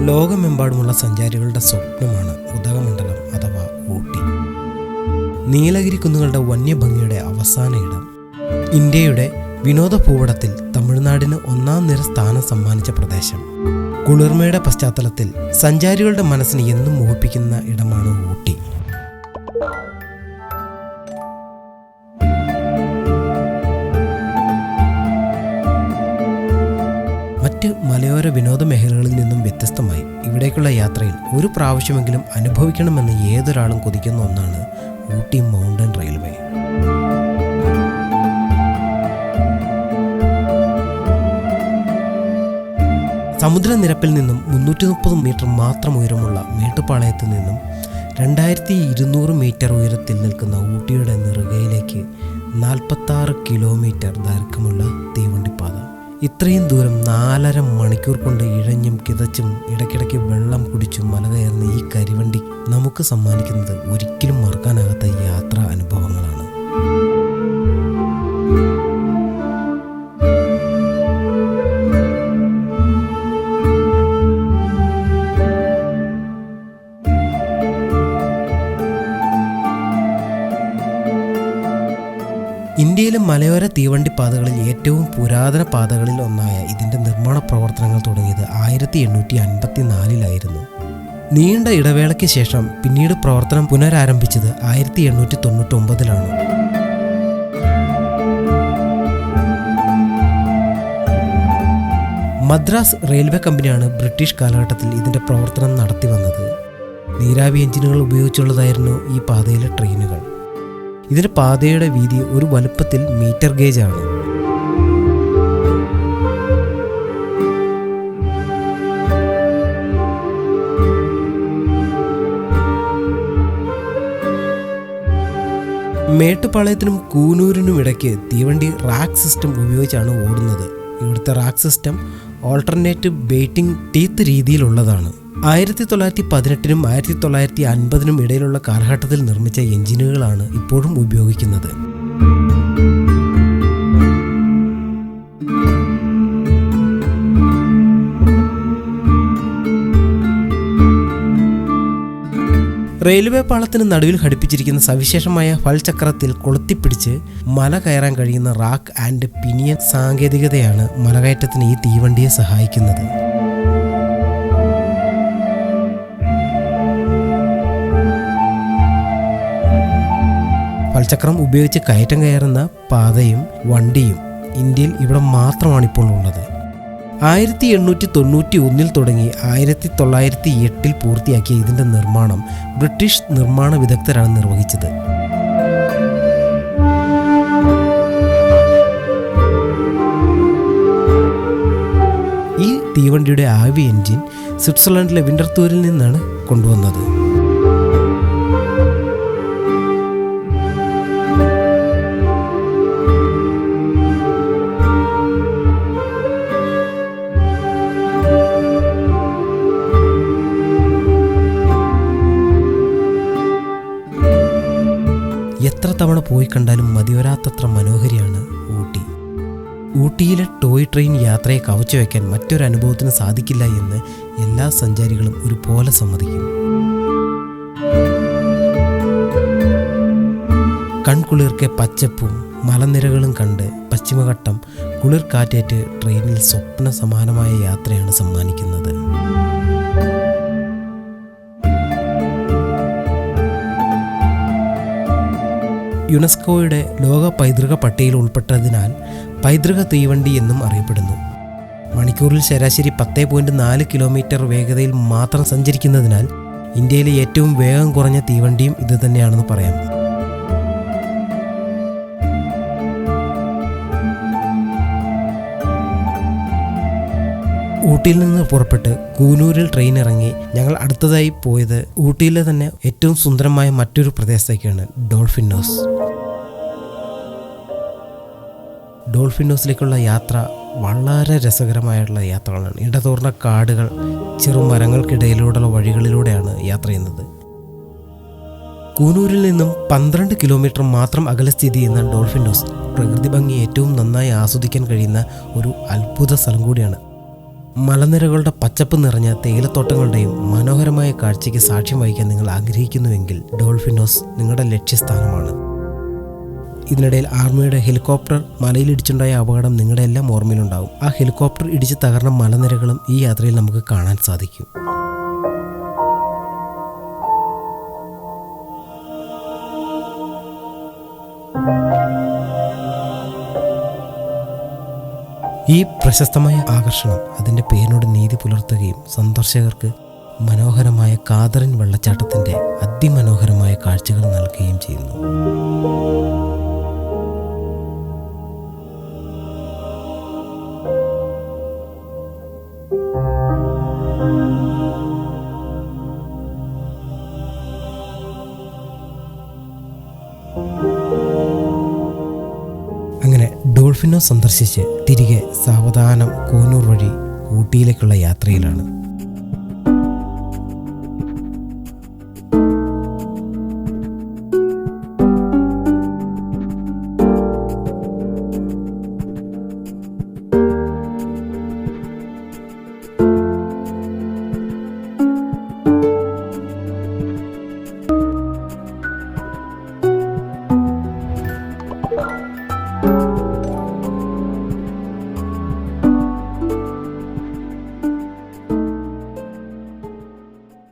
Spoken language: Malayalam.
ലോകമെമ്പാടുമുള്ള സഞ്ചാരികളുടെ സ്വപ്നമാണ് ഉദകമണ്ഡലം അഥവാ ഊട്ടി. നീലഗിരി കുന്നുകളുടെ വന്യഭംഗിയുടെ അവസാന ഇടം. ഇന്ത്യയുടെ വിനോദ ഭൂപടത്തിൽ തമിഴ്നാടിന് ഒന്നാം നിര സ്ഥാനം സമ്മാനിച്ച പ്രദേശം. കുളിർമയുടെ പശ്ചാത്തലത്തിൽ സഞ്ചാരികളുടെ മനസ്സിന് എന്നും മോഹിപ്പിക്കുന്ന ഇടമാണ് ഊട്ടി. മറ്റ് മലയോര വിനോദ മേഖലകളിൽ നിന്നും വ്യത്യസ്തമായി ഇവിടേക്കുള്ള യാത്രയിൽ ഒരു പ്രാവശ്യമെങ്കിലും അനുഭവിക്കണമെന്ന് ഏതൊരാളും കൊതിക്കുന്ന ഒന്നാണ് ഊട്ടി മൗണ്ടൻ റെയിൽവേ. സമുദ്രനിരപ്പിൽ നിന്നും 330 മീറ്റർ മാത്രം ഉയരമുള്ള മേട്ടുപ്പാളയത്ത് നിന്നും 2200 മീറ്റർ ഉയരത്തിൽ നിൽക്കുന്ന ഊട്ടിയുടെ നെറുകയിലേക്ക് 46 കിലോമീറ്റർ ദൈർഘ്യമുള്ള തീവണ്ടിപ്പാത. ഇത്രയും ദൂരം 4.5 മണിക്കൂർ കൊണ്ട് ഇഴഞ്ഞും കിതച്ചും ഇടയ്ക്കിടയ്ക്ക് വെള്ളം കുടിച്ചും മല കയറുന്ന ഈ കരിവണ്ടി നമുക്ക് സമ്മാനിക്കുന്നത് ഒരിക്കലും മറക്കാനാകാത്ത യാത്രാ അനുഭവങ്ങളാണ്. ഇന്ത്യയിലെ മലയോര തീവണ്ടി പാതകളിൽ ഏറ്റവും പുരാതന പാതകളിൽ ഒന്നായ ഇതിൻ്റെ നിർമ്മാണ പ്രവർത്തനങ്ങൾ തുടങ്ങിയത് 1854 നീണ്ട ഇടവേളയ്ക്ക് ശേഷം പിന്നീട് പ്രവർത്തനം പുനരാരംഭിച്ചത് 1899. മദ്രാസ് റെയിൽവേ കമ്പനിയാണ് ബ്രിട്ടീഷ് കാലഘട്ടത്തിൽ ഇതിൻ്റെ പ്രവർത്തനം നടത്തി വന്നത്. നീരാവി എഞ്ചിനുകൾ ഉപയോഗിച്ചുള്ളതായിരുന്നു ഈ പാതയിലെ ട്രെയിനുകൾ. ഇതിൻ്റെ പാതയുടെ വീതി ഒരു വലുപ്പത്തിൽ മീറ്റർ ഗേജ് ആണ്. മേട്ടുപ്പാളയത്തിനും കൂനൂരിനും ഇടയ്ക്ക് തീവണ്ടി റാക്ക് സിസ്റ്റം ഉപയോഗിച്ചാണ് ഓടുന്നത്. ഇവിടുത്തെ rack system alternate baiting teeth രീതിയിലുള്ളതാണ്. 1918 1950 ഇടയിലുള്ള കാലഘട്ടത്തിൽ നിർമ്മിച്ച എഞ്ചിനുകളാണ് ഇപ്പോഴും ഉപയോഗിക്കുന്നത്. റെയിൽവേ പാളത്തിന് നടുവിൽ ഘടിപ്പിച്ചിരിക്കുന്ന സവിശേഷമായ ഫൽചക്രത്തിൽ കൊളുത്തിപ്പിടിച്ച് മല കയറാൻ കഴിയുന്ന റാക്ക് ആൻഡ് പിനിയൻ സാങ്കേതികതയാണ് മലകയറ്റത്തിന് ഈ തീവണ്ടിയെ സഹായിക്കുന്നത്. ഫൽചക്രം ഉപയോഗിച്ച് കയറ്റം കയറുന്ന പാതയും വണ്ടിയും ഇന്ത്യയിൽ ഇവിടെ മാത്രമാണ് ഇപ്പോൾ ഉള്ളത്. 1891 തുടങ്ങി 1908 പൂർത്തിയാക്കിയ ഇതിൻ്റെ നിർമ്മാണം ബ്രിട്ടീഷ് നിർമ്മാണ വിദഗ്ധരാണ് നിർവഹിച്ചത്. ഈ തീവണ്ടിയുടെ ആവി എൻജിൻ സ്വിറ്റ്സർലൻഡിലെ വിന്റർതൂരിൽ നിന്നാണ് കൊണ്ടുവന്നത്. എത്ര തവണ പോയി കണ്ടാലും മതിവരാത്തത്ര മനോഹരിയാണ് ഊട്ടി. ഊട്ടിയിലെ ടോയ് ട്രെയിൻ യാത്രയെ കവച്ചു വയ്ക്കാൻ മറ്റൊരു അനുഭവത്തിന് സാധിക്കില്ല എന്ന് എല്ലാ സഞ്ചാരികളും ഒരുപോലെ സമ്മതിക്കും. കൺകുളിർക്കെ പച്ചപ്പും മലനിരകളും കണ്ട് പശ്ചിമഘട്ടം കുളിർ കാറ്റേറ്റ് ട്രെയിനിൽ സ്വപ്ന സമാനമായ യാത്രയാണ് സമ്മാനിക്കുന്നത്. യുനെസ്കോയുടെ ലോക പൈതൃക പട്ടികയിൽ ഉൾപ്പെട്ടതിനാൽ പൈതൃക തീവണ്ടി എന്നും അറിയപ്പെടുന്നു. മണിക്കൂറിൽ ശരാശരി 10.4 കിലോമീറ്റർ വേഗതയിൽ മാത്രം സഞ്ചരിക്കുന്നതിനാൽ ഇന്ത്യയിലെ ഏറ്റവും വേഗം കുറഞ്ഞ തീവണ്ടിയും ഇത് തന്നെയാണെന്ന് പറയാം. ഊട്ടിയിൽ നിന്ന് പുറപ്പെട്ട് കൂനൂരിൽ ട്രെയിൻ ഇറങ്ങി ഞങ്ങൾ അടുത്തതായി പോയത് ഊട്ടിയിലെ തന്നെ ഏറ്റവും സുന്ദരമായ മറ്റൊരു പ്രദേശത്തേക്കാണ് ഡോൾഫിനോസ്. ഡോൾഫിനോസിലേക്കുള്ള യാത്ര വളരെ രസകരമായിട്ടുള്ള യാത്രകളാണ്. ഇടതൂർന്ന കാടുകൾ, ചെറുമരങ്ങൾക്കിടയിലൂടെയുള്ള വഴികളിലൂടെയാണ് യാത്ര ചെയ്യുന്നത്. കൂനൂരിൽ നിന്നും 12 കിലോമീറ്റർ മാത്രം അകലെ സ്ഥിതി ചെയ്യുന്ന ഡോൾഫിനോസ് പ്രകൃതി ഭംഗി ഏറ്റവും നന്നായി ആസ്വദിക്കാൻ കഴിയുന്ന ഒരു അത്ഭുത സ്ഥലം കൂടിയാണ്. മലനിരകളുടെ പച്ചപ്പ് നിറഞ്ഞ തേയിലത്തോട്ടങ്ങളുടെയും മനോഹരമായ കാഴ്ചയ്ക്ക് സാക്ഷ്യം വഹിക്കാൻ നിങ്ങൾ ആഗ്രഹിക്കുന്നുവെങ്കിൽ ഡോൾഫിനോസ് നിങ്ങളുടെ ലക്ഷ്യസ്ഥാനമാണ്. ഇതിനിടയിൽ ആർമിയുടെ ഹെലികോപ്റ്റർ മലയിലിടിച്ചുണ്ടായ അപകടം നിങ്ങളുടെ എല്ലാം ഓർമ്മയിലുണ്ടാകും. ആ ഹെലികോപ്റ്റർ ഇടിച്ച് തകർന്ന മലനിരകളും ഈ യാത്രയിൽ നമുക്ക് കാണാൻ സാധിക്കും. ഈ പ്രശസ്തമായ ആകർഷണം അതിൻ്റെ പേരിനോട് നീതി പുലർത്തുകയും സന്ദർശകർക്ക് മനോഹരമായ കാതറിൻ വെള്ളച്ചാട്ടത്തിൻ്റെ അതിമനോഹരമായ കാഴ്ചകൾ നൽകുകയും ചെയ്യുന്നു. അങ്ങനെ ഡോൾഫിനോസ് സന്ദർശിച്ച് തിരികെ സാവധാനം കോനൂർ വഴി ഊട്ടിയിലേക്കുള്ള യാത്രയിലാണ്.